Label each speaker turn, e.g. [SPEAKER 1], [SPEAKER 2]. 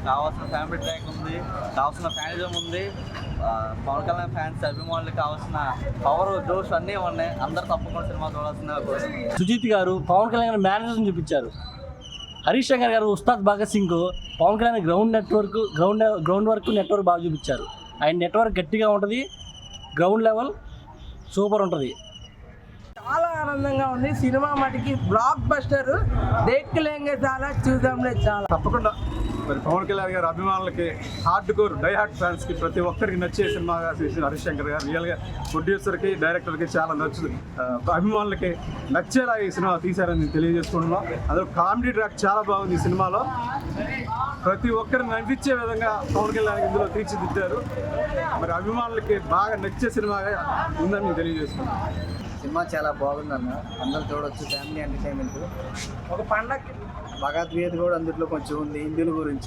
[SPEAKER 1] కావాల్సిన family track ఉంది, కావాల్సిన ఫ్యానిజం ఉంది, పవన్ కళ్యాణ్ ఫ్యాన్స్ అభిమానులకు కావాల్సిన పవర్ జోష్ అన్నీ ఉన్నాయి. అందరు తప్పకుండా సినిమా చూడాల్సిన.
[SPEAKER 2] సుజీత్ గారు పవన్ కళ్యాణ్ మేనేజర్ని చూపించారు. Harish Shankar garu Ustaad Bhagat Singh Pawan Kalyan ground work network బాగా చూపించారు. ఆయన నెట్వర్క్ గట్టిగా ఉంటుంది, గ్రౌండ్ లెవెల్ సూపర్ ఉంటుంది.
[SPEAKER 3] చాలా ఆనందంగా ఉంది. సినిమా మటుకి బ్లాక్ బస్టర్, దేక్కలేంగే చాలా, చూద్దాంలే చాలా.
[SPEAKER 4] తప్పకుండా మరి పవన్ కళ్యాణ్ గారి అభిమానులకి, హార్డ్ కోర్ డై హార్ట్ ఫ్యాన్స్కి ప్రతి ఒక్కరికి నచ్చే సినిమాగా చేసిన హరీష్ శంకర్ గారు రియల్గా ప్రొడ్యూసర్కి, డైరెక్టర్కి చాలా నచ్చుతుంది. అభిమానులకి నచ్చేలా ఈ సినిమా తీశారని తెలియజేసుకుంటున్నాం. అందులో కామెడీ ట్రాక్ చాలా బాగుంది. ఈ సినిమాలో ప్రతి ఒక్కరిని నవ్వించే విధంగా పవన్ కళ్యాణ్ ఇందులో తీర్చిదిద్దారు. మరి అభిమానులకి బాగా నచ్చే సినిమాగా ఉందని నేను తెలియజేసుకున్నాను.
[SPEAKER 5] సినిమా చాలా బాగుందన్న, అందరూ చూడొచ్చు. Family entertainment.
[SPEAKER 3] ఒక పండగ
[SPEAKER 5] భగవద్గీత కూడా అందులో కొంచెం ఉంది హిందువుల గురించి.